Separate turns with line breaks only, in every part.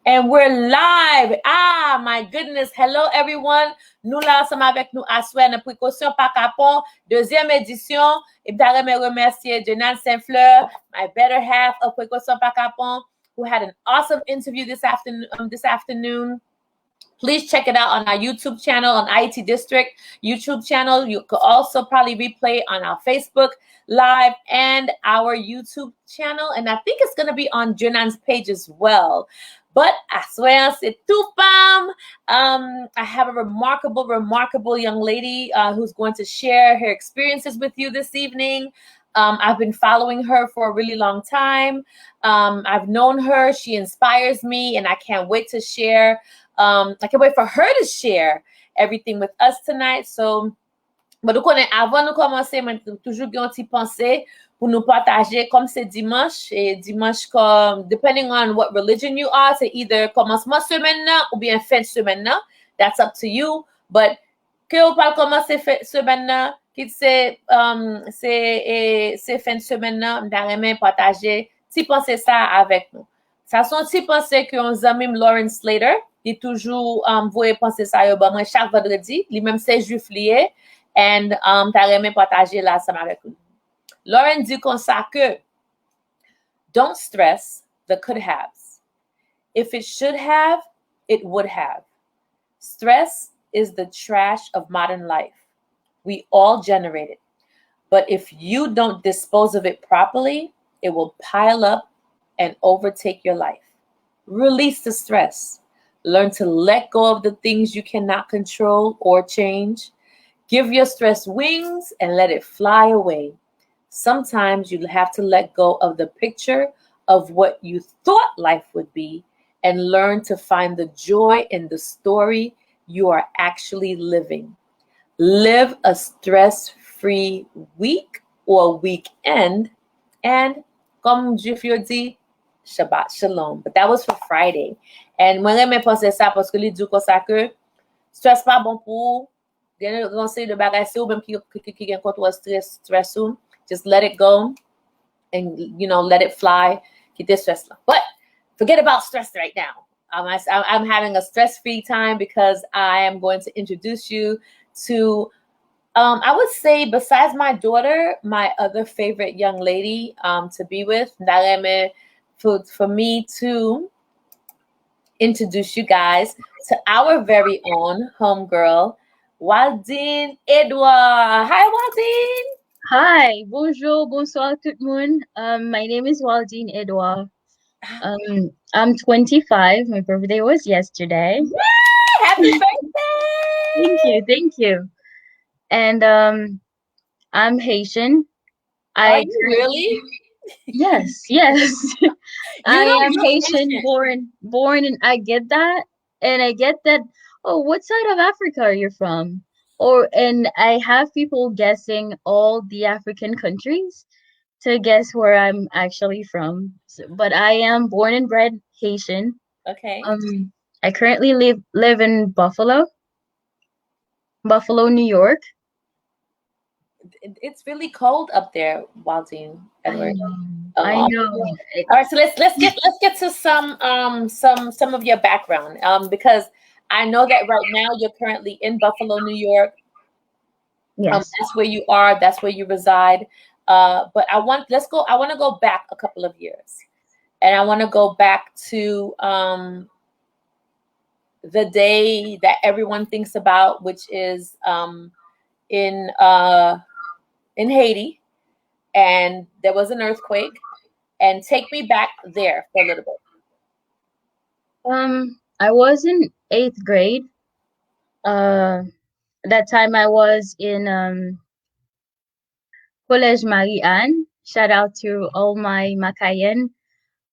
And we're live. Ah, my goodness. Hello, everyone. Nous là ensemble avec nous à soir dans Prekosyon par Kapon, deuxième édition. Et d'ailleurs, me remercier Jenan Saint-Fleur, my better half of Prekosyon par Kapon, who had an awesome interview this afternoon. Please check it out on our YouTube channel, on IET District YouTube channel. You could also probably replay on our Facebook Live and our YouTube channel. And I think it's going to be on Junan's page as well. But I swear, c'est tout femme. I have a remarkable young lady who's going to share her experiences with you this evening. I've been following her for a really long time. I've known her. She inspires me, and I can't wait to share. I can't wait for her to share everything with us tonight. So, mais donc, avant de commencer, toujours un petit pensée pour nous partager comme c'est dimanche. Et dimanche, comme, depending on what religion you are, c'est either commencement semaine ou bien fin de semaine. That's up to you. But, que vous pas commencer semaine, c'est fin de semaine, m'aimerais partager petit pensée ça avec nous. Ça sont petit pensée que on ami Lauren Slater. Il toujours voye penser ça yo ba moi chaque vendredi, lui même c'est juif lié and t'a remè partager là ensemble avec nous. Lauren dit comme ça que don't stress the could haves. If it should have, it would have. Stress is the trash of modern life. We all generate it. But if you don't dispose of it properly, it will pile up and overtake your life. Release the stress. Learn to let go of the things you cannot control or change. Give your stress wings and let it fly away. Sometimes you have to let go of the picture of what you thought life would be and learn to find the joy in the story you are actually living. Live a stress-free week or weekend, and comme Jufio dit, Shabbat Shalom. But that was for Friday. And moi, j'aime penser ça parce que lui dit comme ça que stress pas bon pour conseil de bagages ou même qui contre stress ou just let it go and let it fly. Quitter stress là. But forget about stress right now. I'm having a stress-free time because I am going to introduce you to I would say besides my daughter, my other favorite young lady to be with. For me to introduce you guys to our very own homegirl, Wadline Edouard. Hi, Wadline.
Hi, bonjour, bonsoir tout le monde. My name is Wadline Edouard. I'm 25. My birthday was yesterday.
Yay! Happy birthday!
Thank you. And I'm Haitian.
Are you really?
Yes. I am Haitian, born, and I get that. And I get that, oh, what side of Africa are you from? And I have people guessing all the African countries to guess where I'm actually from. But I am born and bred Haitian.
Okay.
I currently live in Buffalo, New York.
It's really cold up there, Wadline, Edward.
I know.
All right, so let's get to some of your background, because I know that right now you're currently in Buffalo, New York.
Yes.
That's where you are. That's where you reside. But I want to go back a couple of years, and I want to go back to the day that everyone thinks about, which is in Haiti, and there was an earthquake. And take me back there for a little bit.
I was in 8th grade. That time I was in Collège Marie-Anne. Shout out to all my Macayen.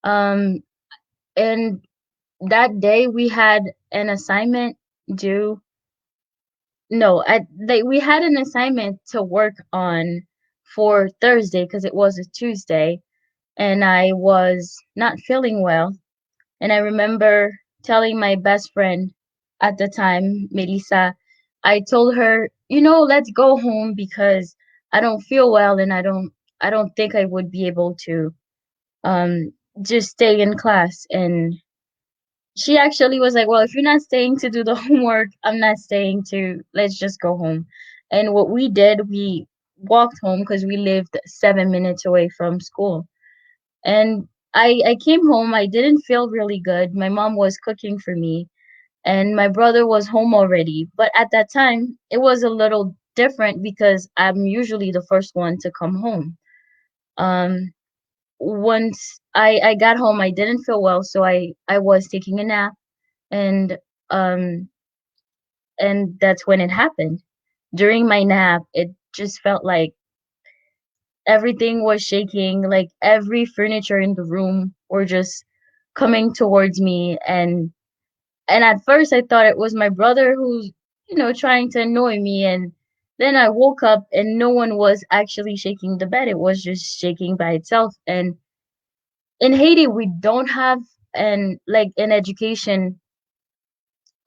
And that day we had an assignment due. No, we had an assignment to work on for Thursday because it was a Tuesday, and I was not feeling well. And I remember telling my best friend at the time, Melissa, I told her, let's go home because I don't feel well, and I don't think I would be able to just stay in class. And she actually was like, well, if you're not staying to do the homework, I'm not staying to, let's just go home. And what we did, we walked home because we lived 7 minutes away from school. And I came home. I didn't feel really good. My mom was cooking for me, and my brother was home already. But at that time, it was a little different because I'm usually the first one to come home. Um, Once I got home, I didn't feel well, so I was taking a nap, and um and that's when it happened. During my nap, it just felt like everything was shaking, like every furniture in the room were just coming towards me, and at first I thought it was my brother who's, trying to annoy me, and then I woke up and no one was actually shaking the bed. It was just shaking by itself. And in Haiti, we don't have an education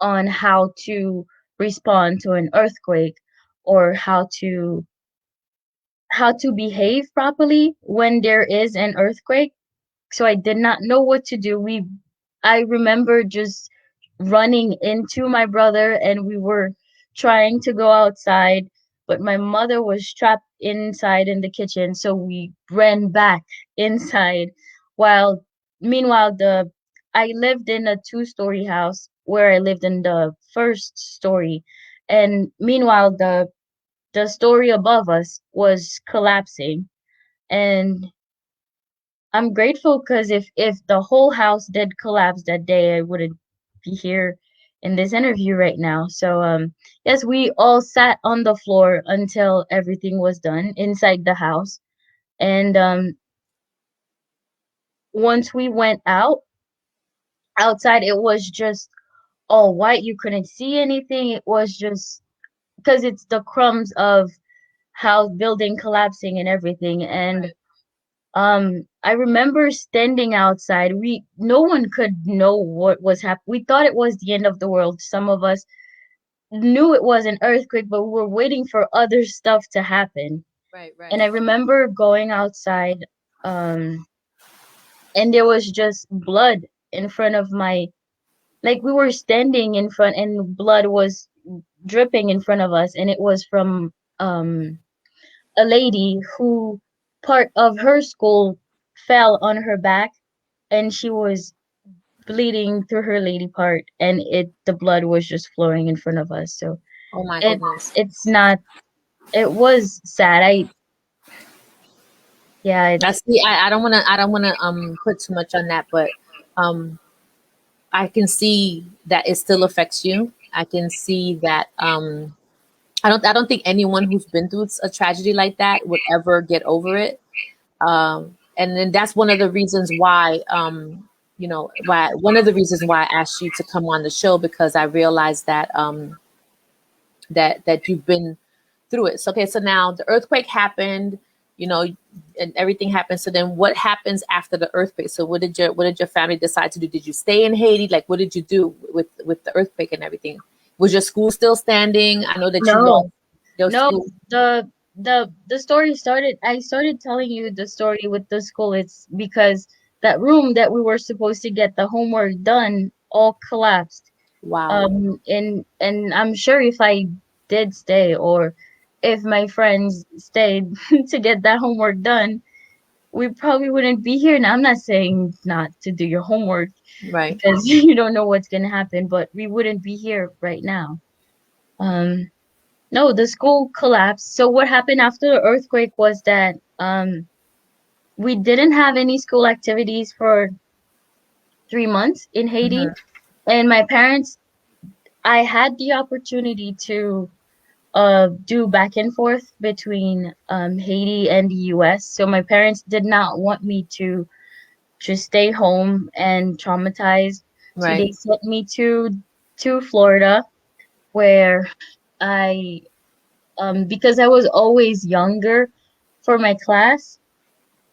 on how to respond to an earthquake, or how to behave properly when there is an earthquake. So I did not know what to do. I remember just running into my brother, and we were trying to go outside, but my mother was trapped inside in the kitchen, so we ran back inside. While Meanwhile, the I lived in a two-story house where I lived in the first story, and meanwhile the story above us was collapsing. And I'm grateful because if the whole house did collapse that day, I wouldn't be here in this interview right now. So yes, we all sat on the floor until everything was done inside the house. And once we went outside, it was just all white. You couldn't see anything. It was just because it's the crumbs of house building collapsing and everything. And I remember standing outside. No one could know what was happening. We thought it was the end of the world. Some of us knew it was an earthquake, but we were waiting for other stuff to happen.
Right, right.
And I remember going outside, um, and there was just blood in front of like we were standing in front, and blood was dripping in front of us, and it was from a lady who part of her school fell on her back, and she was bleeding through her lady part, and the blood was just flowing in front of us. So
Oh my
it
goodness.
it's not it was sad. Yeah,
I see. I don't wanna put too much on that, but um I can see that it still affects you. I can see that I don't think anyone who's been through a tragedy like that would ever get over it. And then that's one of the reasons why why one of the reasons why I asked you to come on the show, because I realized that that you've been through it. So okay, so now the earthquake happened, you know, and everything happened. So then what happens after the earthquake? So what did your family decide to do? Did you stay in Haiti? Like what did you do with the earthquake and everything? Was your school still standing? I know that you lost
no,
your
no.
school.
The story started. I started telling you the story with the school. It's because that room that we were supposed to get the homework done all collapsed.
Wow.
And I'm sure if I did stay, or if my friends stayed to get that homework done, we probably wouldn't be here now. I'm not saying not to do your homework
Right.
because you don't know what's gonna happen, but we wouldn't be here right now. Um, no, the school collapsed. So what happened after the earthquake was that we didn't have any school activities for 3 months in Haiti,
Hmm.
and my parents. I had the opportunity to do back and forth between Haiti and the US. So my parents did not want me to just stay home and traumatized. So
Right.
they sent me to Florida, where I because I was always younger for my class.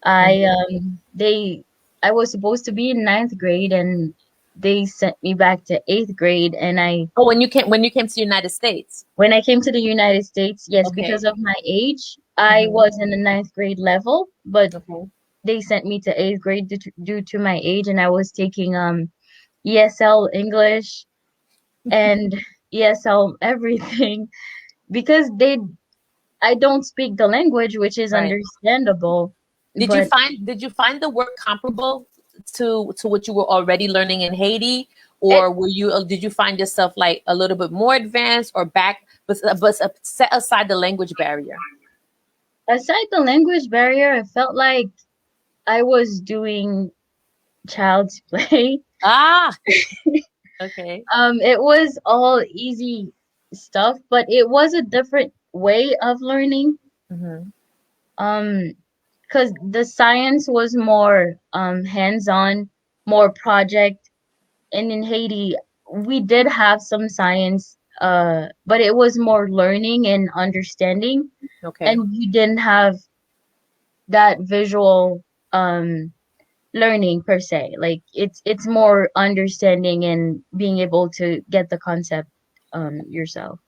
I
Hmm.
they I was supposed to be in ninth grade, and they sent me back to eighth grade. And
Oh, when you came to the United States.
when I came to the United States, yes,
Okay.
because of my age, I
Hmm.
was in the ninth grade level, but
Okay.
they sent me to eighth grade due to my age, and I was taking ESL English and ESL everything because I don't speak the language, which is
Right.
understandable, but
Did you find the work comparable to what you were already learning in Haiti,
it
or were you did you find yourself like a little bit more advanced or back, but set aside the language barrier?
aside the language barrier, I felt like I was doing child's play.
Ah, okay.
It was all easy stuff, but it was a different way of learning.
Hmm.
Um, because the science was more hands-on, more project, and in Haiti we did have some science, but it was more learning and understanding,
Okay.
and you didn't have that visual learning per se. Like it's more understanding and being able to get the concept yourself.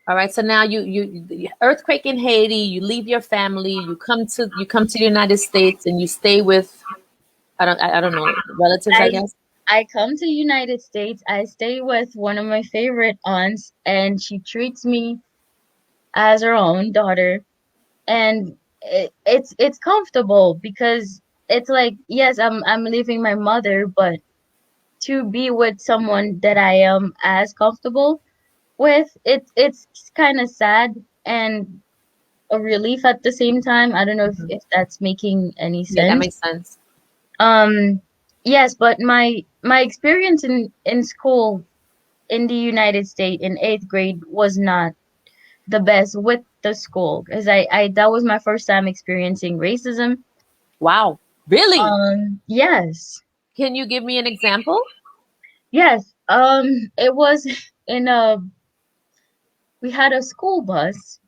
All right. So now the earthquake in Haiti, you leave your family, you come to the United States, and you stay with I don't know, relatives, I
I
guess.
I come to United States. I stay with one of my favorite aunts, and she treats me as her own daughter. And it's comfortable because it's like yes, I'm leaving my mother, but to be with someone that I am as comfortable with, it's kind of sad and a relief at the same time. I don't know
Mhm.
if that's making any
Yeah, that
sense.
makes sense.
Um, yes, but my experience in school in the United States in eighth grade was not the best with the school because I that was my first time experiencing racism.
Wow. Really?
Yes,
Can you give me an example?
yes. It was in a we had a school bus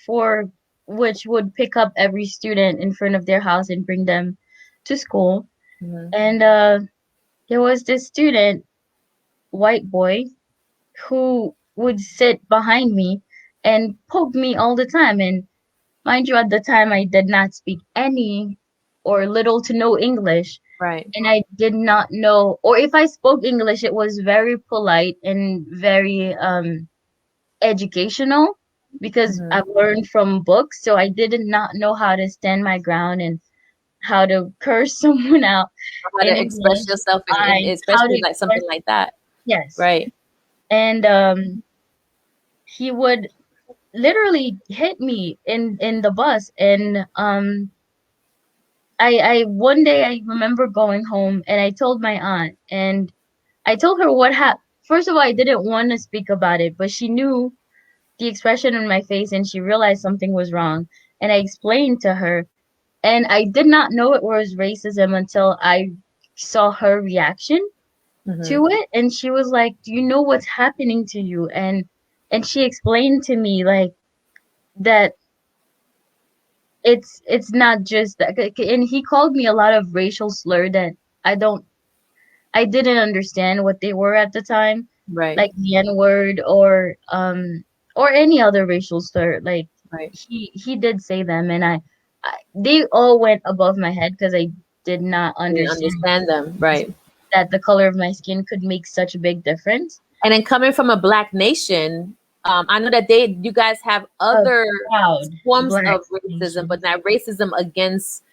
for which would pick up every student in front of their house and bring them to school.
Mhm.
And there was this student, white boy, who would sit behind me and poke me all the time. And mind you, at the time I did not speak any or little to no English.
Right.
And I did not know, or if I spoke English, it was very polite and very educational because
Mhm.
I've learned from books. So I did not know how to stand my ground and how to curse someone out
How
in
to express
English.
yourself in
I how to
especially like something
express
like that.
yes.
Right.
And he would literally hit me in the bus and I one day I remember going home and I told my aunt and I told her what happened. First of all, I didn't want to speak about it, but she knew the expression on my face and she realized something was wrong. And I explained to her, and I did not know it was racism until I saw her reaction
Hmm.
to it. And she was like, "Do you know what's happening to you?" And she explained to me like that it's not just that. And he called me a lot of racial slur that I don't I didn't understand what they were at the time,
Right.
like the N word or any other racial slur. Like
Right.
he did say them, and I they all went above my head because I did not
You didn't
understand
understand them. Right.
that the color of my skin could make such a big difference.
And then coming from a black nation, I know that you guys have
A
other
proud
forms
black
of racism,
nation.
but not racism against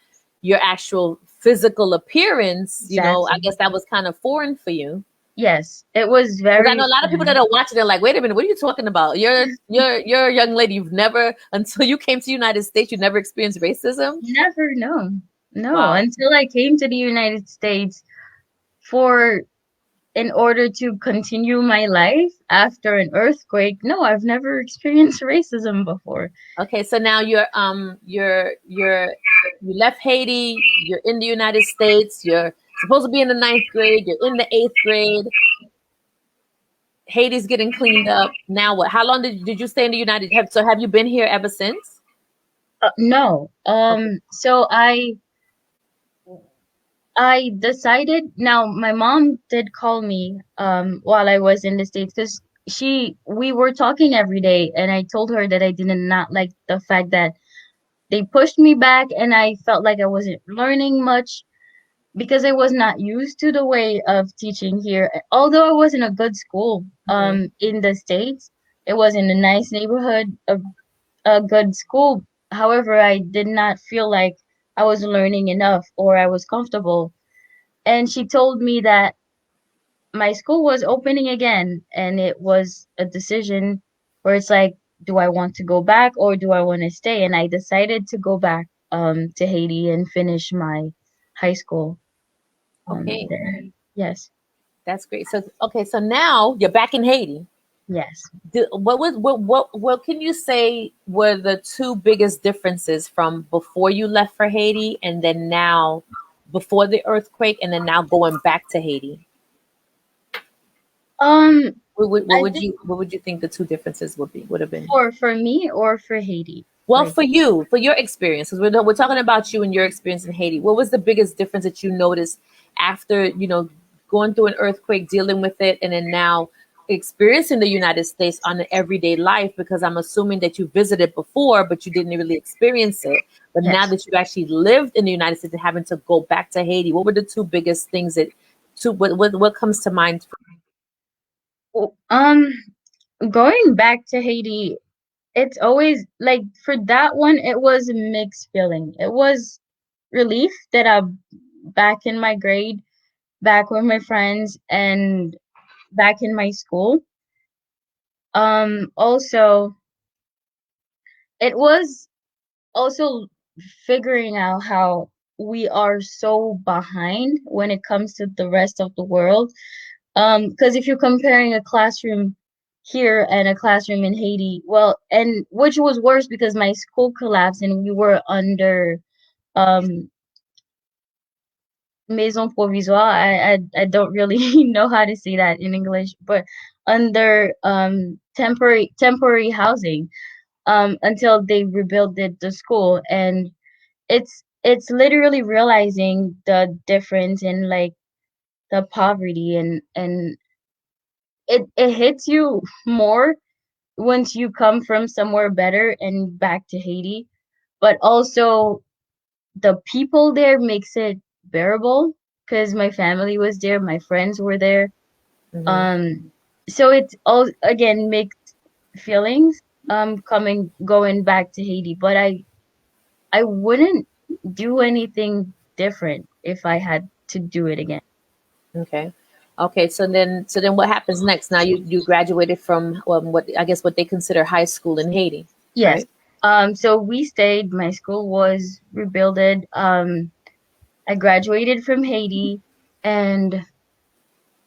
your actual physical appearance. I
Exactly.
guess that was kind of foreign for you.
Yes, it was
Because I
very
know a lot of people that
fun.
are watching, they're like, wait a minute, what are you talking about? You're a young lady. You've never, until you came to the United States, you never experienced racism.
Never know. No,
Wow.
until I came to the United States for in order to continue my life after an earthquake. No, I've never experienced racism before.
Okay, so now you left Haiti, you're in the United States, you're supposed to be in the ninth grade, you're in the eighth grade, Haiti's getting cleaned up. Now what? How long did you stay in the have you been here ever since?
No.
Okay.
So I decided now my mom did call me while I was in the States because we were talking every day and I told her that I did not like the fact that they pushed me back and I felt like I wasn't learning much because I was not used to the way of teaching here. Although I was in a good school, in the States, it was in a nice neighborhood, a good school. However, I did not feel like I was learning enough or I was comfortable. And she told me that my school was opening again, and it was a decision where it's like, do I want to go back or do I want to stay? And I decided to go back to Haiti and finish my high school
Okay,
there. Yes,
that's great. So okay, so now you're back in Haiti.
yes.
What can you say were the two biggest differences from before you left for Haiti and then now before the earthquake and then now going back to Haiti?
Um,
What
I
would
think
you think the two differences would have been?
for me or for Haiti,
Well,
like
for you, for your experience, because we're talking about you and your experience in Haiti. What was the biggest difference that you noticed after, going through an earthquake, dealing with it, and then now experiencing the United States on an everyday life? Because I'm assuming that you visited before, but you didn't really experience it. But now
yes.
that you actually lived in the United States and having to go back to Haiti, what were the two biggest things what comes to mind?
Well, going back to Haiti, it's always like for that one, it was a mixed feeling. It was relief that I'm back in my grade, back with my friends, and back in my school. Also, it was also figuring out how we are so behind when it comes to the rest of the world. Because if you're comparing a classroom here and a classroom in Haiti, well, and which was worse because my school collapsed and we were under um maison provisoire. I don't really know how to say that in English, but under temporary housing until they rebuilt the school. And it's literally realizing the difference in like the poverty, and it hits you more once you come from somewhere better and back to Haiti. But also the people there makes it bearable because my family was there, my friends were there.
Hmm.
Um, so it's all again mixed feelings coming going back to Haiti, but I wouldn't do anything different if I had to do it again.
Okay. Okay. So then what happens next? Now you graduated from what I guess what they consider high school in Haiti,
Yes.
right?
So we stayed, my school was rebuilded. I graduated from Haiti and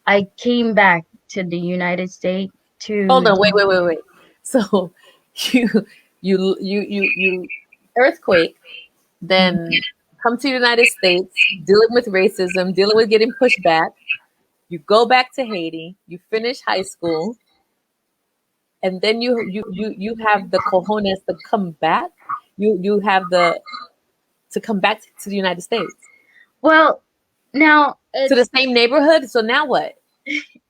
I came back to the United States
Hold
to
on. Wait. So you you earthquake, then come to the United States, dealing with racism, dealing with getting pushed back. You go back to Haiti. You finish high school, and then you have the cojones to come back. You have the to come back to the United States,
well, now
to the same neighborhood. So now what?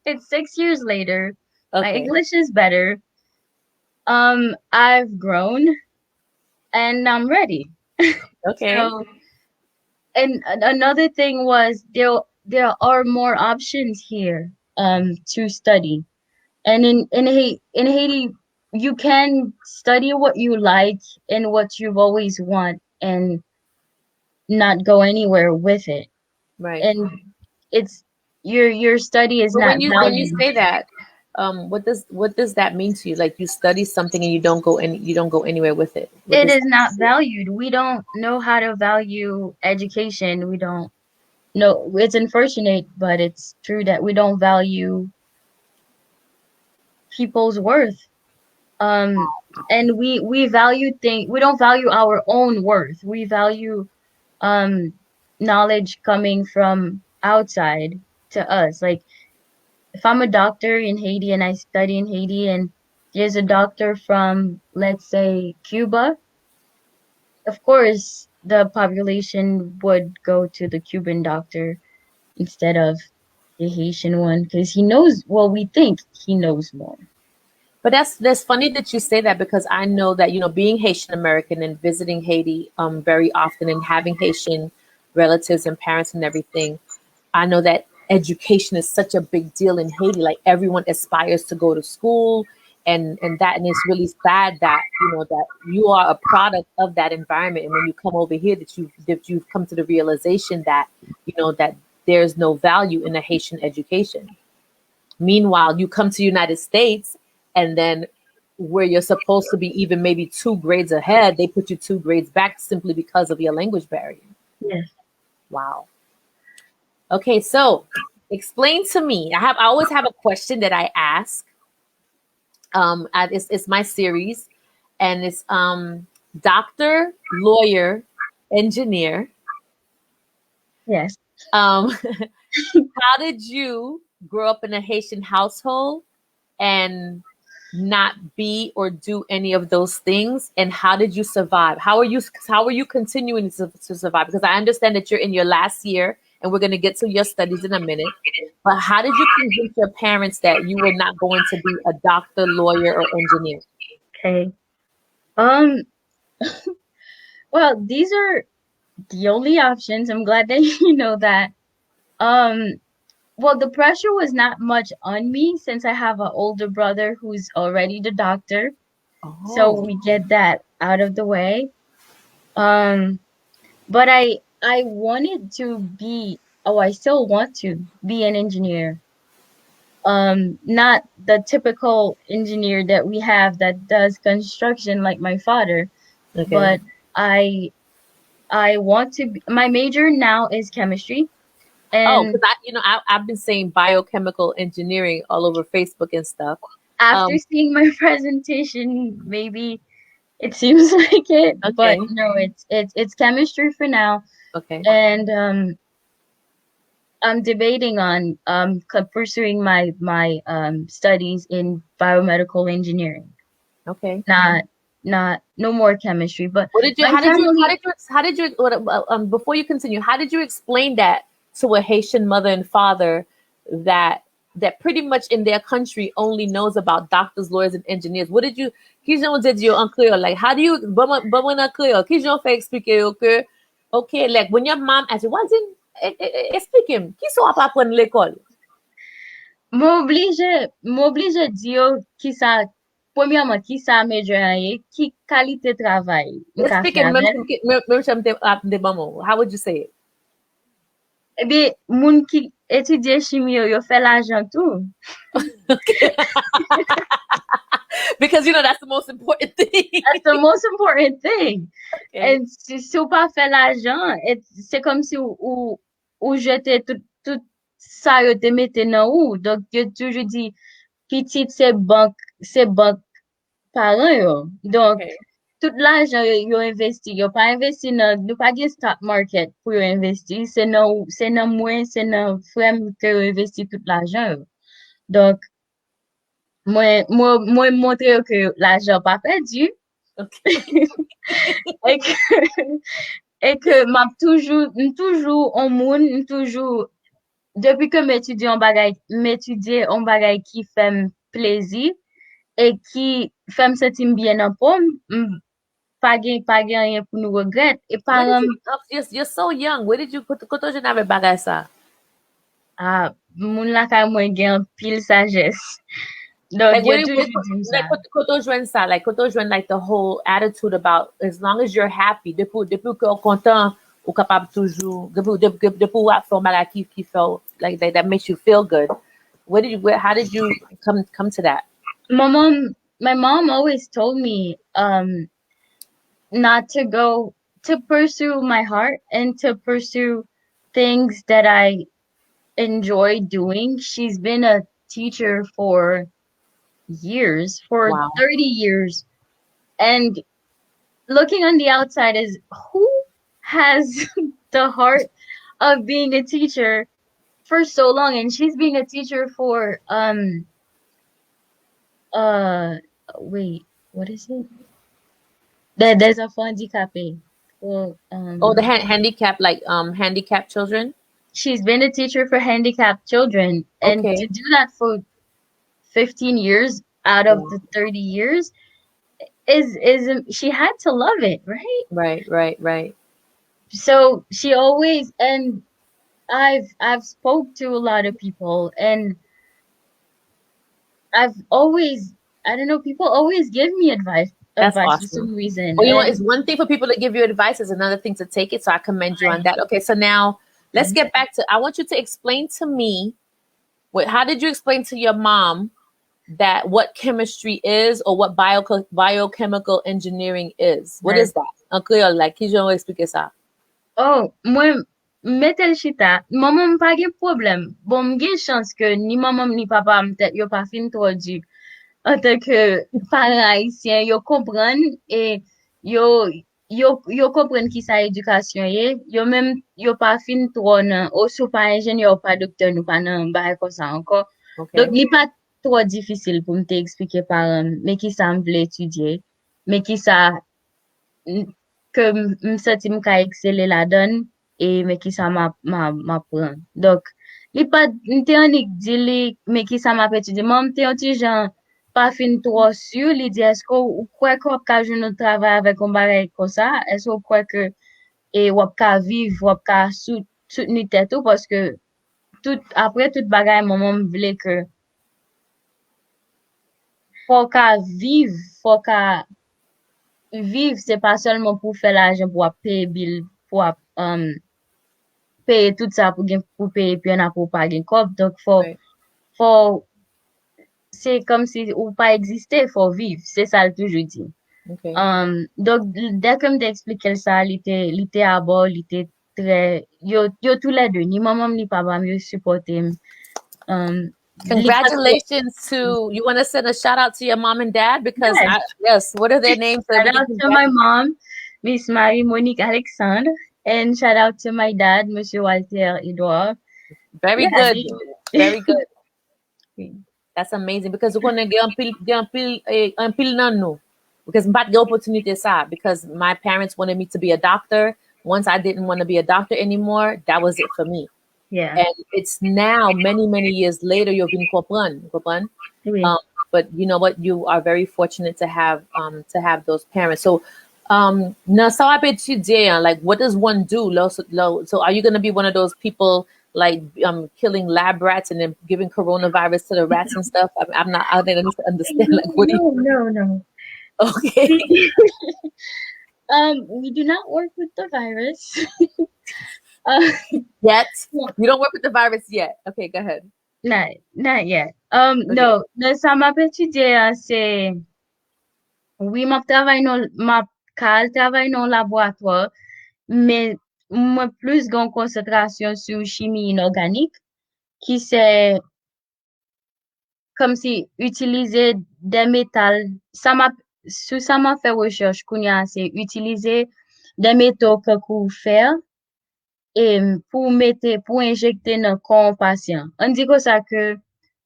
it's 6 years later. My
Okay.
English is better. I've grown and I'm ready.
Okay.
So, and another thing was there are more options here to study. And in Haiti you can study what you like and what you've always want and not go anywhere with it.
Right.
And it's your study is
But
not
when you
valued.
say that, what does that mean to you? Like you study something and you don't go anywhere with it. What
It
does
is
that
not valued. We don't know how to value education. We don't know. It's unfortunate, but it's true that we don't value people's worth. Um, and we value thing. We don't value our own worth. We value um knowledge coming from outside to us. Like if I'm a doctor in Haiti and I study in Haiti and there's a doctor from, let's say, Cuba, of course the population would go to the Cuban doctor instead of the Haitian one because he knows, well, we think he knows more.
But that's funny that you say that because I know that being Haitian American and visiting Haiti very often and having Haitian relatives and parents and everything, I know that education is such a big deal in Haiti. Like everyone aspires to go to school, and it's really sad that that you are a product of that environment. And when you come over here, that you've come to the realization that that there's no value in a Haitian education. Meanwhile, you come to the United States, and then where you're supposed to be even maybe 2 grades ahead, they put you 2 grades back simply because of your language barrier.
Yes.
Wow. Okay, so explain to me. I always have a question that I ask. It's my series, and it's doctor, lawyer, engineer.
Yes.
How did you grow up in a Haitian household and not be or do any of those things? And how did you survive? How are you continuing to survive? Because I understand that you're in your last year, and we're going to get to your studies in a minute. But how did you convince your parents that you were not going to be a doctor, lawyer, or engineer?
Okay. Well, these are the only options. I'm glad that you know that. Well, the pressure was not much on me since I have an older brother who's already the doctor. So
Oh,
we get that out of the way. Um, but I wanted to be, oh, I still want to be an engineer. Not the typical engineer that we have that does construction like my father,
okay.
but I I want to be, my major now is chemistry.
Oh,
And
because I've been saying biochemical engineering all over Facebook and stuff.
after
Um,
seeing my presentation, maybe it seems like it, but
okay,
no, it's chemistry for now.
okay,
And I'm debating on pursuing my studies in biomedical engineering.
okay.
Not not no more chemistry, but
What did you?
my
How did you? How
family.
did you? How did you? Before you continue, how did you explain that to a Haitian mother and father that pretty much in their country only knows about doctors, lawyers, and engineers? What did you? Kijon did you unclear? Like how do you? But when unclear, Kijon fait expliquer que okay, like when your mom asks you, what's in? Explique him. Qui sont pas apprendre l'école?
M'oblige diyo ki sa, premièrement, ki sa major an ye, ki kalite travay m'ka
Explique
fe
him.
avel.
Même si de maman. How would you say it?
Ebe, moun ki etudye chimie yo fe l'ajan tou.
Because that's the most important thing.
That's the most important thing.
Okay.
And si ou pa fe l'ajan, se kom si ou jete tout sa yo te mette nan ou. Donk yo toujou di, pitit se bank paran yo. Donk,
Okay.
tout l'argent yo investi, yo pa investi nan, nou pa gen stock market pou yo investi, se nan mwen, se nan frem ke yo investi tout l'argent yo. Donc, mwen montre yo ke l'argent pa perdu,
Okay.
e ke, e ke m toujou on moun, m toujou, depi ke m'etudie on bagay ki fem plezi, e ki fem setim bien an pom, pa gen rien pou nou regret. E
Where did
paran,
you? Oh, you're so young. Where did you put? Koto je n'avais bagay ça.
moun la ka mwen gen an pil sagesse. Donk
Like
yo
where did
toujou di m sa.
like koto jwen ça? Like koto jwen like the whole attitude about as long as you're happy. Depuis que content ou capable toujours. Depuis what from bagay qui felt like that makes you feel good. How did you come to that?
My mom always told me not to go to pursue my heart and to pursue things that I enjoy doing. She's been a teacher for years, for
Wow.
30 years. And looking on the outside is who has the heart of being a teacher for so long, and she's being a teacher for uh wait, what is it? There's a handicapé. Well,
Oh, the handicapped children.
she's been a teacher for handicapped children, and to
Okay.
do that for 15 years out of
Wow.
the 30 years is she had to love it, right?
Right. Right. Right.
So she always, and I've spoke to a lot of people, and I've always, I don't know, people always give me
That's
advice for
awesome.
some reason.
Well, you know what?
And
It's one thing for people to give you advice, it's another thing to take it. So I commend you on that. Okay, so now let's get back to, I want you to explain to me, how did you explain to your mom that what chemistry is, or what biochemical engineering is? What
right.
is that? En créole, like, qui j'en expliquer ça?
Oh, mwen metel chita, maman pa gen problem. Bon, m gen chans ke ni maman ni papa mtet yo pa fin trodu. En tant que parents haïtiens, yo kompren et yo kompren ki sa edukasyon ye. Yo même yo pa fin tro nan, ou sou pa ingénieur ou pa docteur nou pa nan baray kon sa anko. Donc,
Okay.
li pa trop difficile pour me t'expliquer mais qui ça me voulait étudier, mais qui ça que me senti me ka exceller la donne et mais qui ça m'apprend. Donc, li pas m'te anik di li mais qui ça m'a étudier. Moi m'te un petit genre pas fin trop sûr, li dit est-ce que ou quoi qu'on ka joindre travail avec un bagay comme ça, est-ce que ou quoi que et ou ka vivre, ou ka soutenir tête ou parce que tout après tout bagay maman me voulait que faut qu'à vivre, faut qu'à vivre, c'est pas seulement pour faire l'argent, pour payer bill, pour payer tout ça pour payer puis on a pour pas gain cop. Donc
Right.
faut c'est comme si ou pas exister, faut vivre. C'est ça le toujours dit.
Okay.
Donc dès que me expliqué ça, il était à bord, il était très yo tous les deux, ni maman ni papa me supporter. Li pas trop-
Congratulations to, you want to send a shout out to your mom and dad? Because
Yes.
yes, what are their names so that we
Shout
can
out to my
congratulate?
mom, Miss Marie Monique Alexandre, and shout out to my dad, Monsieur Walter Edouard.
Very
Yeah,
good. Very good.
they
That's amazing because we're gonna get un pil nan nou. Because m'pat gen opportunité ça. Because my parents wanted me to be a doctor. Once I didn't want to be a doctor anymore, that was it for me.
yeah,
And it's now many, many years later you've been comprendre.
oui.
Um, but you know what? You are very fortunate to have those parents. So now so like what does one do? So are you gonna be one of those people like killing lab rats and then giving coronavirus to the rats and stuff? I'm not, I don't understand like what do
No, no, no.
you okay.
We do not work with the virus. uh,
Yet.
yeah,
You don't work with the virus yet. Okay, go ahead.
not yet.
Okay.
No, no, ça m'a étudié, c'est, oui, m'a travail dans laboratoire, mais moi plus grande concentration sur chimie inorganique, qui c'est comme si utiliser des métals, ça m'a fait recherche, kounya, c'est utiliser des métaux que qu'on fer et pour injecter dans le corps patient. On dit que ça que,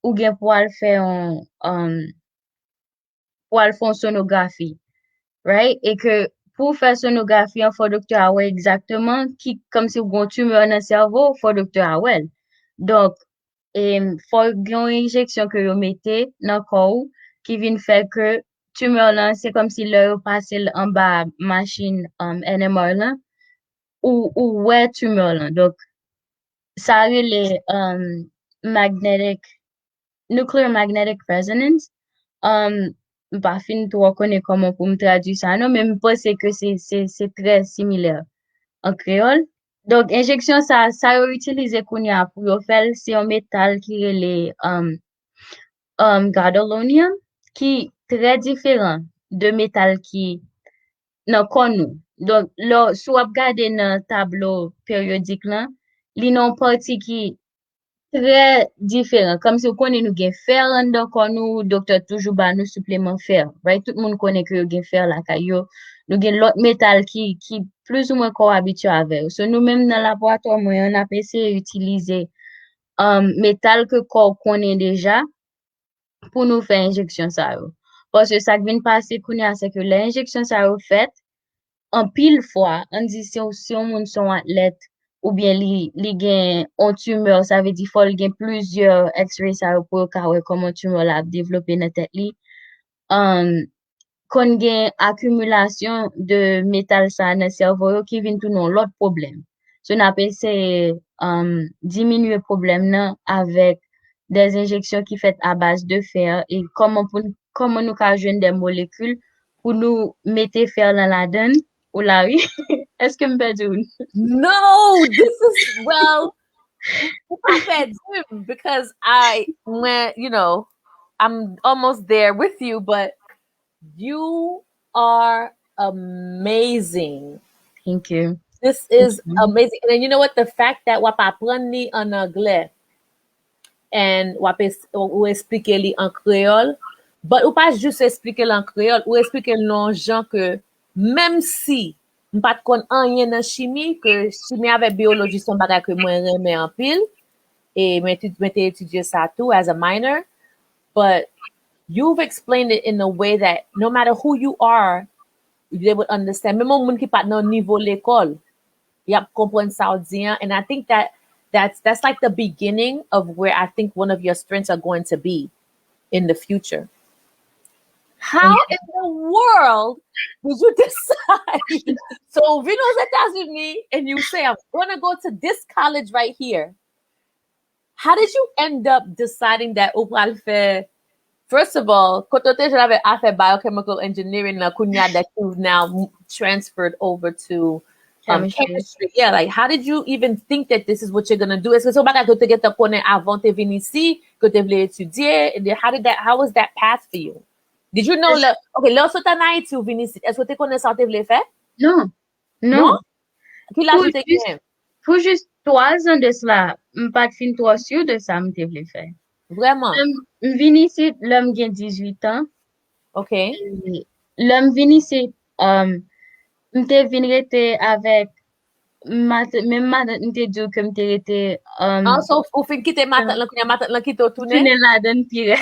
ou bien pour aller faire pour aller faire une sonographie, right? Et que pour faire sonographie, il faut docteur Awel exactement qui, comme si vous avez une tumeur dans le cerveau, il faut docteur Awel. Donc, faut une injection que vous mettez dans le corps qui vient faire que tumeur là, c'est comme si le passe en bas machine NMR là, ou ouais tumeur là. Donc, ça les magnetic, nuclear magnetic resonance. Pas fin tout reconnaître comment pour me traduire ça, non, mais je pense que c'est très similaire en créole. Donc, injection, ça utilisé qu'on y a pour le faire, c'est un métal qui est les, gadolinium, qui est très différent de métal qui, non, qu'on nous. Donc, là, si vous regardez dans le tableau périodique là, il y a une partie qui très différent. Comme si on connaît nous gen fer en dedans, quand nous, docteur toujours ba nous supplément fer. Right? Tout le monde connaît que yo gen fer la kayo. Nous gen l'autre métal qui plus ou moins qu'on habitué avec. So nous même dans le laboratoire, moi, on a essayé d'utiliser métal que qu'on connaît déjà pour nous faire injection ça yo. Parce que ça qui vient passer kounya, c'est que l'injection ça yo fait en pile fois, on dit si on moun son athlète ou bien li gen un tumeur, ça veut dire faut li gen plusieurs X-rays ça pour ka wè comment tumeur la développer dans tête li. Um, kon gen accumulation de métal sa nan cerveau yo ki vin tou non l'autre problème. So n'a pe essayer diminuer problème nan avec des injections qui faites à base de fer et comment nous ka joindre des molécules pour nous mettre fer dans la donne ou la oui. Est-ce que me perdu?
No, this is, well, I fed him because I went, I'm almost there with you, but you are amazing.
Thank you.
This is amazing. And then you know what? The fact that wap apren li en anglais and ou explique li en créole, but ou pas juste explique li en créole, ou explique li non jan que même si m'pat kon anyen nan chimie, que chimie avec biologie son bagay que mwen reme en pile, et mwen te étudié ça tout as a minor, but you've explained it in a way that no matter who you are, they would understand. Même moun ki pat nan niveau l'école, yap kompren Saoudien, and I think that's like the beginning of where I think one of your strengths are going to be in the future. How in the world did you decide? So vin aux États-Unis and you say, I'm going to go to this college right here. How did you end up deciding that ou pral fè? First of all, kotote j'avais fait biochemical engineering na kunya that you've now transferred over to chemistry. Yeah, like how did you even think that this is what you're gonna do? Est-ce que c'est pas que tu te connais avant de venir ici, que tu voulais étudier? How was that path for you? Did you know là so t'en Haïti ou venir ici? Est-ce que tu connais ça tu voulais faire?
Non.
Qui l'a ajouté quand?
Pour juste 3 ans de cela, m'pas fin trop sûr de ça m'te voulais faire.
Vraiment?
M'vin ici, l'homme gen 18 ans.
OK.
L'homme vin ici, m'te vin rete avec même matin m'te dit que m'te rete
so ou fin quitter matin là qui te tourner?
Tourner la donne pire.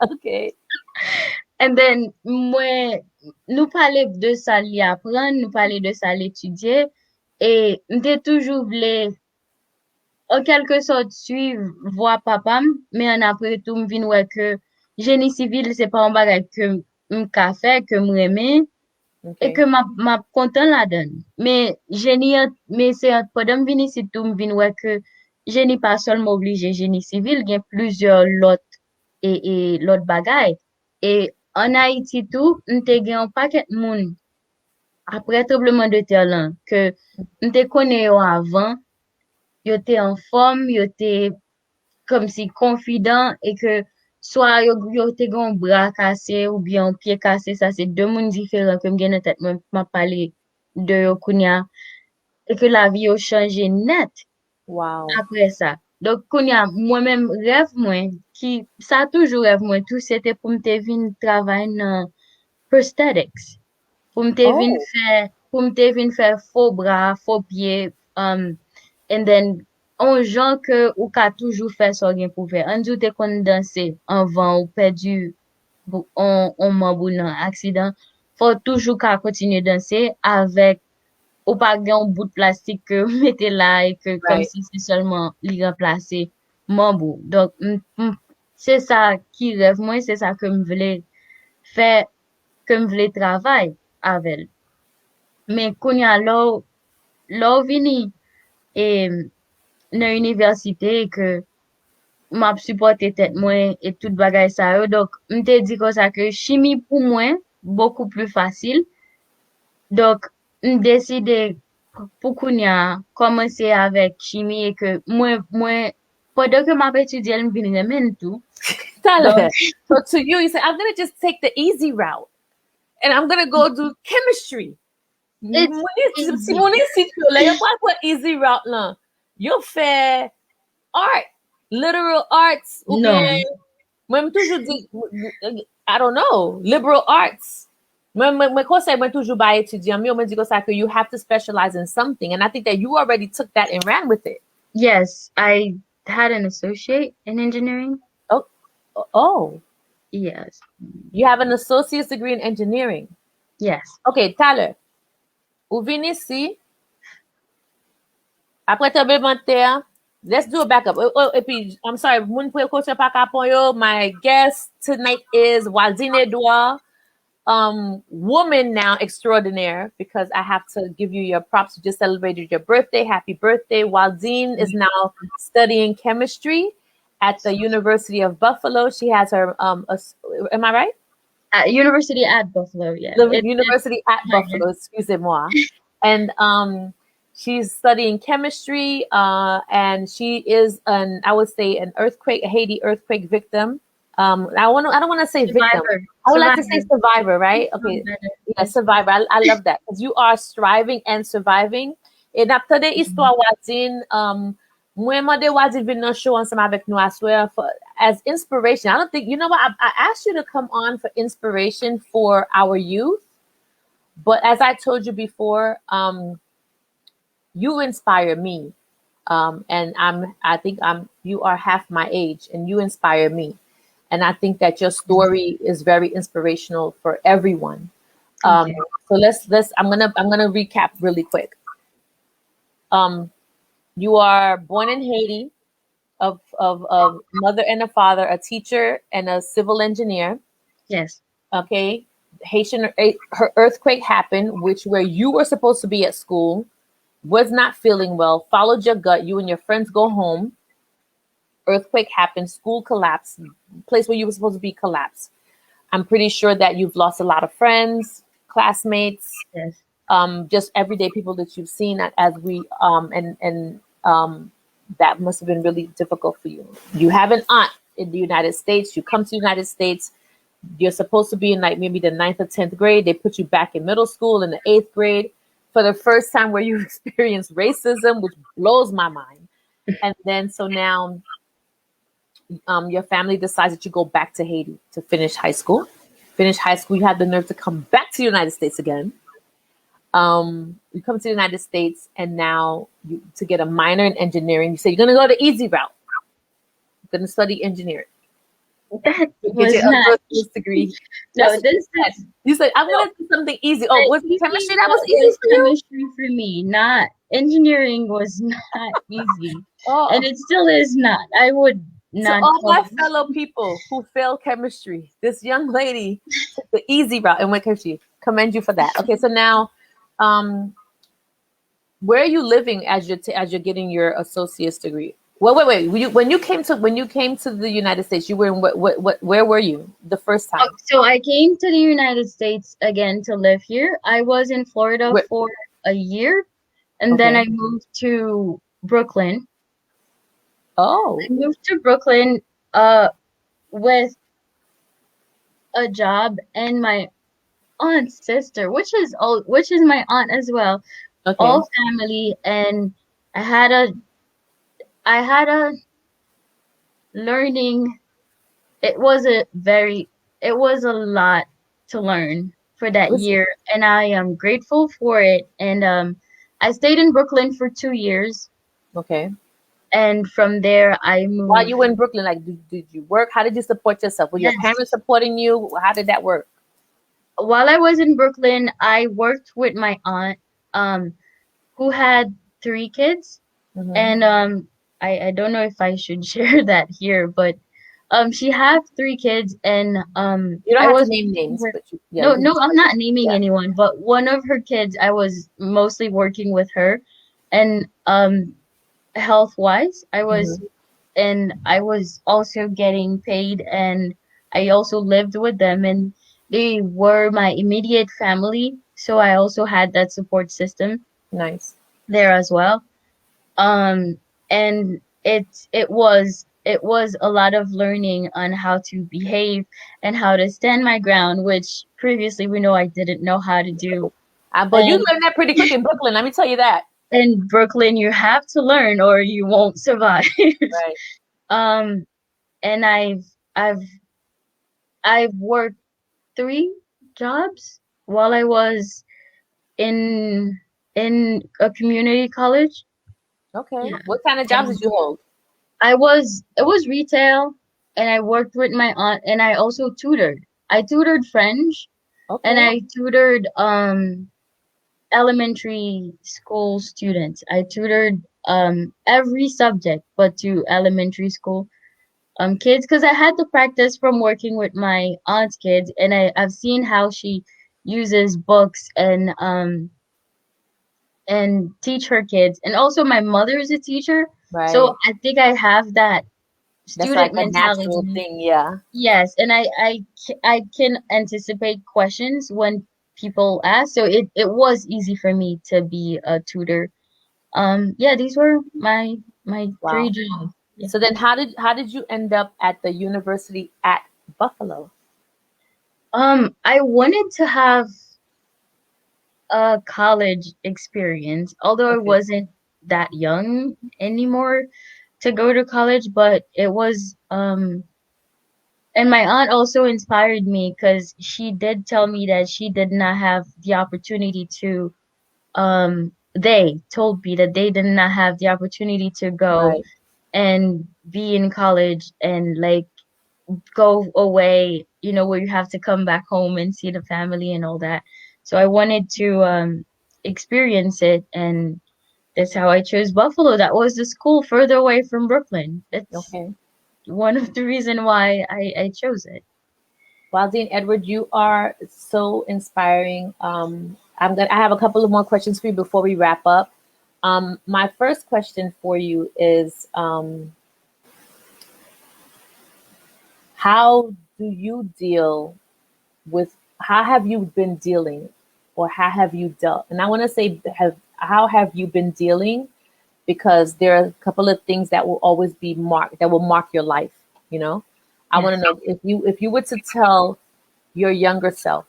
OK.
And then nous parler de ça li apprendre, nous parler de ça l'étudier et m'te toujours voulu en quelque sorte suivre voie papa, mais en après tout m'vin ouais que génie civil c'est pas un bagage que m'ka fait que m'aimer et que m'a content la donne. Mais génie mais c'est pendant vini ici tout m'vin ouais que génie pas seulement obligé génie civil, il y a plusieurs l'autre et l'autre bagaille. Et en Haïti tout, m'te gen un paquet moun après tremblement de terre là que m'te connais yo avant, yo te en forme, yo te comme si confident et que soit yo te gon bras cassé ou bien un pied cassé, ça c'est deux mondes différents que m'gen en tête m'a parlé de yo kounya et que la vie a changé net.
Wow.
Après ça. Donc kounya moi-même rêve moi qui ça toujours rêve moi tout c'était pour m'te vinn travailler dans prosthetics. Pour m'te vinn faire faux bras, faux pieds and then on gens que ou ka toujours fait ça rien pour faire. On dit te kon danser avant ou perdu on membre dans accident, faut toujours ka continuer danser avec ou pas un bout de plastique que mettez là et que comme si c'est seulement li remplacer membre. Donc c'est ça qui rêve moi, c'est ça que me voulais faire, que me voulais travailler avec. Mais kounya l'o vini et dans université que m'a supporté tête moi et tout bagay ça yo. Donc m'te dit comme ça que chimie pour moi beaucoup plus facile. Donc décidé pour kounya commencer avec chimie et que moi pendant que m'a étudié m'vinn remen tout.
So to you, you say, I'm going to just take the easy route and I'm going to go do chemistry. Si mon institut, là, y'a pas easy route, là. You fais art, literal arts. Ou bien, moi, toujours dit, I don't know, liberal arts. Moi, conseil, moi, toujours ba étudiant, moi, me dit comme ça que you have to specialize in something. And I think that you already took that and ran with it.
Yes, I had an associate in engineering.
Oh.
Yes.
You have an associate's degree in engineering.
Yes.
Okay, Tyler. Ou vin ici. Après tremblement de terre. Let's do a backup. Et puis, I'm sorry, moun Prekosyon pa Kapon yo. My guest tonight is Wadline Edouard. woman now extraordinaire, because I have to give you your props. You just celebrated your birthday. Happy birthday. Wadline is now studying chemistry at the University of Buffalo. She has her, am I right?
At University at Buffalo, yeah.
The University at Buffalo, excusez-moi. And she's studying chemistry, and she is I would say an earthquake, a Haiti earthquake victim. I don't want to say victim.
Survivor.
I would like to say survivor, right? Okay, yeah, survivor. I love that, because you are striving and surviving. Et après des histoires Wadline, moi mande Wadline vin nan show ensemble avec nous as well as inspiration. I don't think, you know what, I asked you to come on for inspiration for our youth, but as I told you before, you inspire me, and I think you are half my age, and you inspire me. And I think that your story is very inspirational for everyone.
Okay.
So let's I'm gonna recap really quick. You are born in Haiti, of mother and a father, a teacher and a civil engineer.
Yes.
Okay, Haitian, her earthquake happened, which where you were supposed to be at school, was not feeling well, followed your gut. You and your friends go home. Earthquake happened, school collapsed, place where you were supposed to be collapsed. I'm pretty sure that you've lost a lot of friends, classmates,
Yes.
just everyday people that you've seen as we that must have been really difficult for you. You have an aunt in the United States. You come to the United States. You're supposed to be in like maybe the 9th or 10th grade. They put you back in middle school in the 8th grade for the first time, where you experience racism, which blows my mind. And then so now your family decides that you go back to Haiti to finish high school. Finish high school, you have the nerve to come back to the United States again. You come to the United States, and now to get a minor in engineering, you say you're going to go the easy route. You're going to study engineering.
That
Get
was
your
not
associate's degree.
no. This
You said I'm going to do something easy. Oh, was it chemistry that was
it
easy
was
for you?
chemistry for me. Not engineering was not easy,
Oh,
and it still is not. I would
to
not.
all my
call it-
fellow people who failed chemistry, this young lady took the easy route and went chemistry. Commend you for that. Okay, so now, where are you living as you're getting your associate's degree? Well, wait. When you came to the United States, you were in where were you the first time?
So I came to the United States again to live here. I was in Florida
Where-
for a year, and then
Okay.
I moved to Brooklyn.
Oh,
I moved to Brooklyn with a job and my aunt's sister, which is my aunt as well,
okay.
all family, and I had a learning. It was a lot to learn for that year, and I am grateful for it. And I stayed in Brooklyn for 2 years,
Okay.
and from there I moved.
While you were in Brooklyn, like, did you work? How did you support yourself? Were your
Yes.
parents supporting you? How did that work?
While I was in Brooklyn, I worked with my aunt, who had 3 kids.
Mhm.
And I don't know if I should share that here, but she had 3 kids, and
You don't
I
have
was
to name names,
with-
but yeah,
no, I'm not naming
Yeah.
anyone, but one of her kids, I was mostly working with her, and health wise, and I was also getting paid, and I also lived with them, and they were my immediate family, so I also had that support system
nice.
there as well. And it was a lot of learning on how to behave and how to stand my ground, which previously we know I didn't know how to do.
But you learned that pretty quick in Brooklyn. Let me tell you that.
In Brooklyn, you have to learn or you won't survive.
Right.
Um, and I've worked 3 jobs while I was in a community college.
Okay.
Yeah.
What kind of jobs did you hold?
It was retail, and I worked with my aunt, and I also tutored. I tutored French, and
Okay.
I tutored elementary school students. I tutored every subject but to elementary school. kids, because I had the practice from working with my aunt's kids, and I've seen how she uses books and teach her kids. And also my mother is a teacher, so
Right.
I think I have that
That's
student
like a natural
mentality.
thing. Yeah.
Yes, and I can anticipate questions when people ask, so it was easy for me to be a tutor. Yeah, these were my three
Wow.
jobs. Yeah.
So then how did you end up at the university at Buffalo?
I wanted to have a college experience, although I
Okay.
wasn't that young anymore to go to college, but it was and my aunt also inspired me because she did tell me that she did not have the opportunity to they told me that they did not have the opportunity to go
Right.
and be in college and like go away, where you have to come back home and see the family and all that. So I wanted to experience it, and that's how I chose Buffalo. That was the school further away from Brooklyn. That's
Okay.
one of the reason why I chose it.
Wildie and Edward, you are so inspiring. I have a couple of more questions for you before we wrap up. My first question for you is, how do you deal with, how have you been dealing, or how have you dealt? And I want to say, how have you been dealing? Because there are a couple of things that will always be marked, that will mark your life. You know, I want to
Yes.
know if you were to tell your younger self,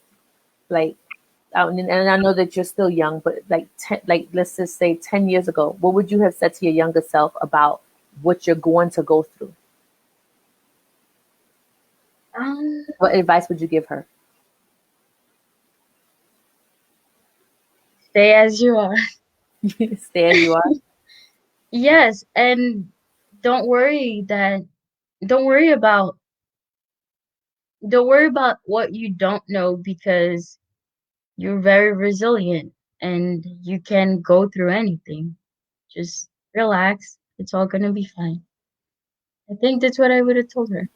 like, and I know that you're still young, but like, like let's just say 10 years ago, what would you have said to your younger self about what you're going to go through?
Um,
What advice would you give her?
Stay as you are.
Stay as you are.
Yes, and don't worry that don't worry about don't worry about what you don't know because you're very resilient and you can go through anything. Just relax. It's all gonna be fine. I think that's what I would have told her.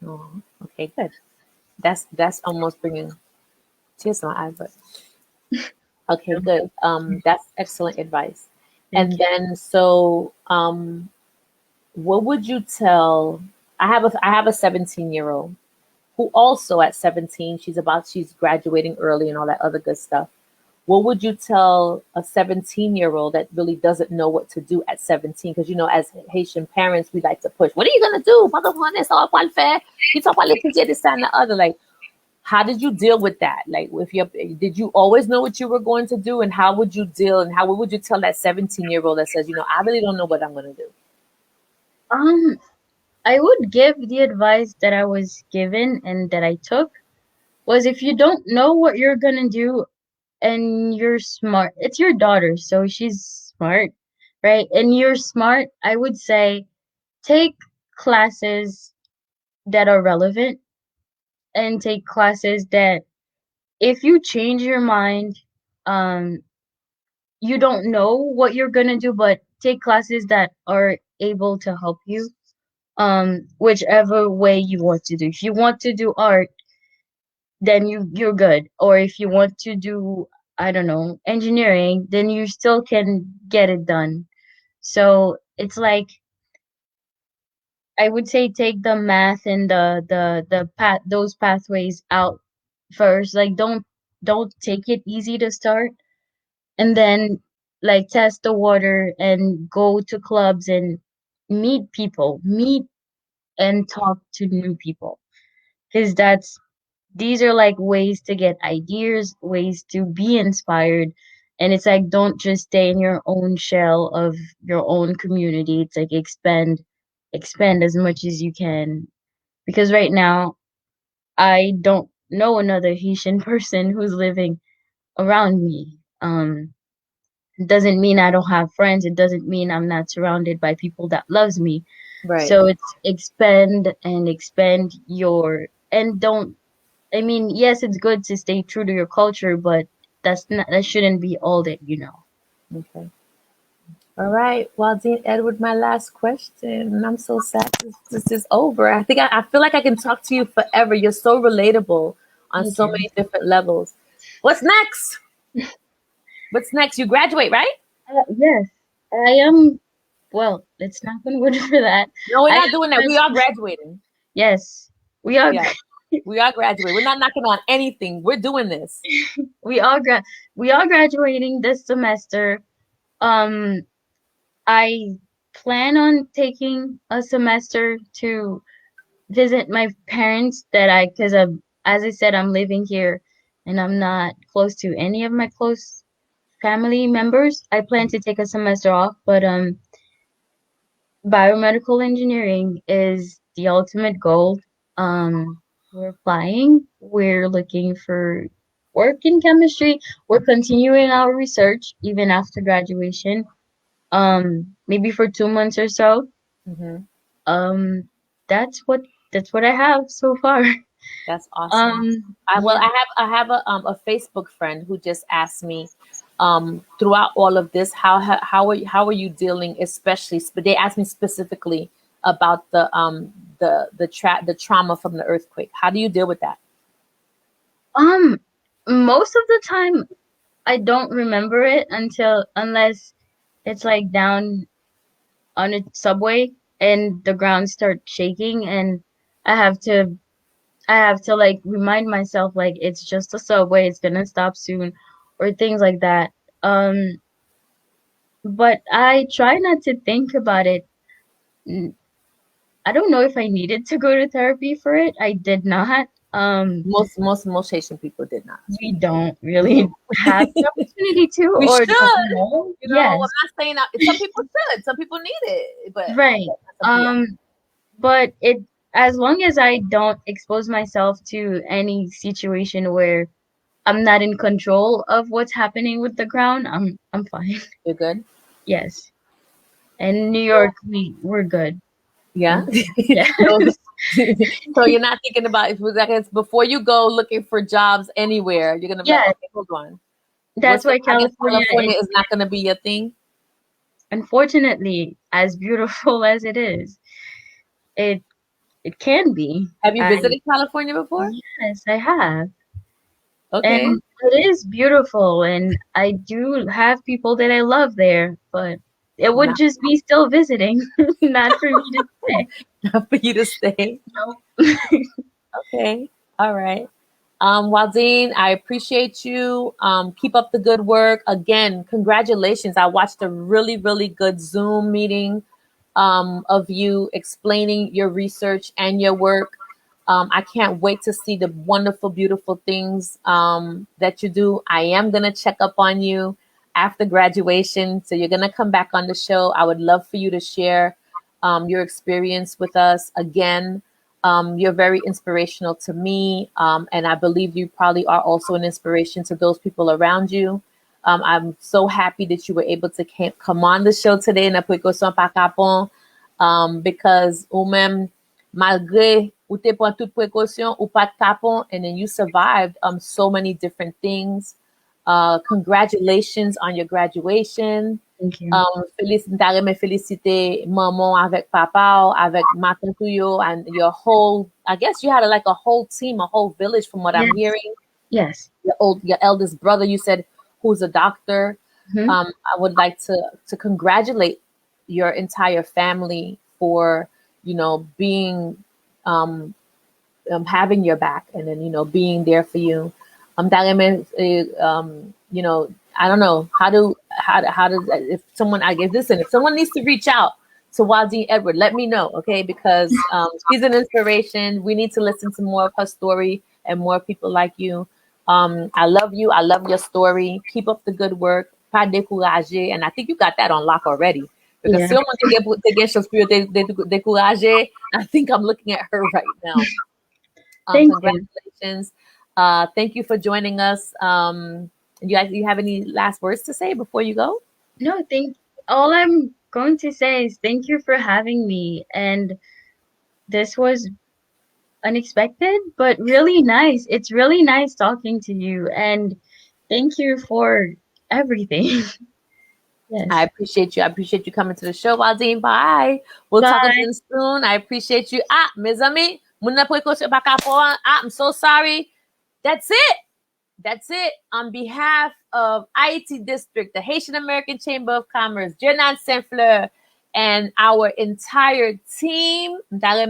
Oh, okay, good. That's almost bringing tears to my eyes, but okay, good. That's excellent advice.
Thank
And
you.
then, so, what would you tell? I have a 17-year-old who also at 17, she's graduating early and all that other good stuff. What would you tell a 17-year-old that really doesn't know what to do at 17? Because as Haitian parents, we like to push. What are you gonna do? You talk about this and the other. Like, how did you deal with that? Like, did you always know what you were going to do, and how would you deal, and what would you tell that 17-year-old that says, I really don't know what I'm gonna do?
Um, I would give the advice that I was given and that I took was if you don't know what you're gonna do and you're smart, it's your daughter, so she's smart, right? And you're smart, I would say take classes that are relevant and take classes that if you change your mind, um, you don't know what you're gonna do, but take classes that are able to help you, whichever way you want to do. If you want to do art, then you're good. Or if you want to do, I don't know, engineering, then you still can get it done. So it's like I would say take the math and the path those pathways out first. Like don't take it easy to start, and then like test the water and go to clubs and meet and talk to new people, because these are like ways to get ideas, ways to be inspired. And it's like don't just stay in your own shell of your own community. It's like expand as much as you can, because right now I don't know another Haitian person who's living around me. It doesn't mean I don't have friends. It doesn't mean I'm not surrounded by people that loves me.
Right.
So it's expand your, and don't, I mean, yes, it's good to stay true to your culture, but that shouldn't be all that you know.
Okay. All right. Well, Dean Edward, my last question. And I'm so sad this is over. I feel like I can talk to you forever. You're so relatable on
Me
so
too.
many different levels. What's next? What's next? You graduate, right?
Yes, I am. Well, let's knock on wood for that.
No, we're
I
not
am.
doing that. We are graduating.
Yes, we are.
Yeah, we are graduating. We're not knocking on anything. We're doing this.
We are we are graduating this semester. Um, I plan on taking a semester to visit my parents that because as I said, I'm living here and I'm not close to any of my close family members. I plan to take a semester off, but biomedical engineering is the ultimate goal. We're applying. We're looking for work in chemistry. We're continuing our research even after graduation. Maybe for 2 months or so.
Hmm.
Um, that's what I have so far.
That's awesome.
Yeah.
I have a Facebook friend who just asked me throughout all of this how are you dealing, especially but they asked me specifically about the trauma from the earthquake. How do you deal with that?
Um, Most of the time I don't remember it unless it's like down on a subway and the ground starts shaking and I have to I have to like remind myself like it's just a subway, it's gonna stop soon or things like that. Um, but I try not to think about it. N- I don't know if I needed to go to therapy for it. I did not.
Most Haitian people did not.
We don't really have the opportunity to
We
or don't
should.
know.
You know, I'm
Yes,
not saying that some people should, some people need it, but
right.
some people, yeah.
But it as long as I don't expose myself to any situation where I'm not in control of what's happening with the ground, I'm fine.
You're good.
Yes. And New York, we're good.
Yeah.
Mm. Yes.
So, so you're not thinking about if I guess before you go looking for jobs anywhere, you're gonna be like,
Yeah,
okay, hold on.
that's why
I guess
California
California
is
is not gonna be your thing.
unfortunately as beautiful as it is. It it can be.
Have you
And
visited California before?
yes, I have.
Okay.
And it is beautiful and I do have people that I love there, but it would
Not,
just be still visiting, not for me to say.
not for you to stay.
No.
Okay. All right. Waldine, I appreciate you. Keep up the good work. Again, congratulations. I watched a really, really good Zoom meeting of you explaining your research and your work. I can't wait to see the wonderful, beautiful things that you do. I am going to check up on you after graduation. So you're going to come back on the show. I would love for you to share your experience with us again. You're very inspirational to me, and I believe you probably are also an inspiration to those people around you. I'm so happy that you were able to come on the show today na Prekosyon pa Kapon, because ou même, malgré ou te prend toute précaution ou pas de kapon, and then you survived so many different things. Congratulations on your graduation.
Thank you.
Féliciter maman avec papa, avec matin tuyo, and your whole, I guess you had like a whole team, a whole village from what I'm
Yes.
hearing.
Yes.
Your eldest brother, you said, who's a doctor.
Hmm.
I would like to congratulate your entire family for, being, um, having your back and then, being there for you. I don't know how does if someone I guess listen if someone needs to reach out to Waldine Edward, let me know, okay? Because she's an inspiration. We need to listen to more of her story and more people like you. I love you. I love your story. Keep up the good work. Pas décourager, and I think you got that on lock already. Because
Yeah.
someone to get your spirit décourager, I think I'm looking at her right now.
Thank you.
Congratulations. Thank you for joining us. You have any last words to say before you go?
No, all I'm going to say is thank you for having me. And this was unexpected, but really nice. It's really nice talking to you. And thank you for everything. Yes.
I appreciate you. I appreciate you coming to the show, Wadline. Bye. We'll talk
Bye.
again soon. I appreciate you. Mes amis, muna prekosyon pa Kapon. I'm so sorry. That's it. That's it. On behalf of Haiti District, the Haitian American Chamber of Commerce, Jenan Saint-Fleur, and our entire team, m'dale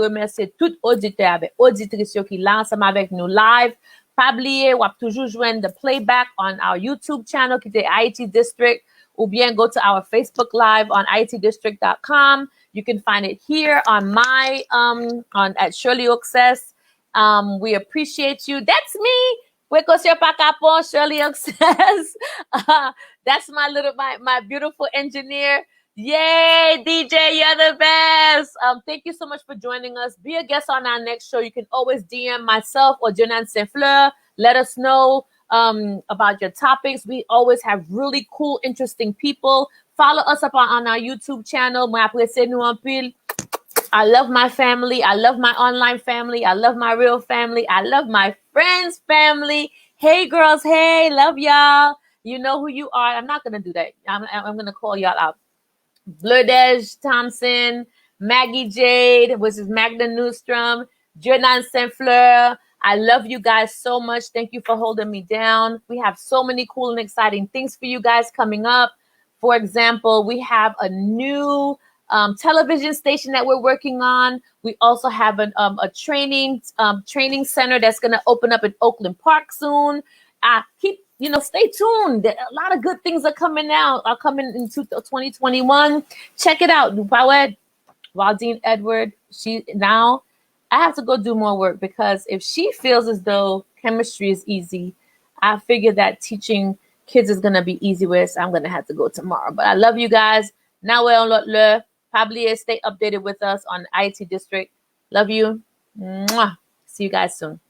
remercier tout auditeur avec auditrice qui là ensemble avec nous live. Pas oublier, ou toujours joindre the playback on our YouTube channel qui est Haiti District, ou bien go to our Facebook Live on itdistrict.com. You can find it here on my at Shirley Access. We appreciate you. That's me. Prekosyon pa Kapon, Shirley Access. That's my beautiful engineer. Yay, DJ, you're the best. Thank you so much for joining us. Be a guest on our next show. You can always DM myself or Jenan Saint-Fleur. Let us know about your topics. We always have really cool, interesting people. Follow us up on our YouTube channel. Moi aprese nou an pil. I love my family. I love my online family. I love my real family. I love my friends' family. Hey, girls. Hey, love y'all. You know who you are. I'm not going to do that. I'm going to call y'all out. Blurdej Thompson, Maggie Jade, which is Magda Newstrom, Jenan Saint-Fleur. I love you guys so much. Thank you for holding me down. We have so many cool and exciting things for you guys coming up. For example, we have a new television station that we're working on. We also have a training center that's going to open up in Oakland Park soon. Stay tuned. A lot of good things are coming into 2021. Check it out. Wadline Edward. I have to go do more work, because if she feels as though chemistry is easy, I figure that teaching kids is going to be easy with, so I'm going to have to go tomorrow. But I love you guys. Now we're on probably stay updated with us on IT District. Love you. Mwah. See you guys soon.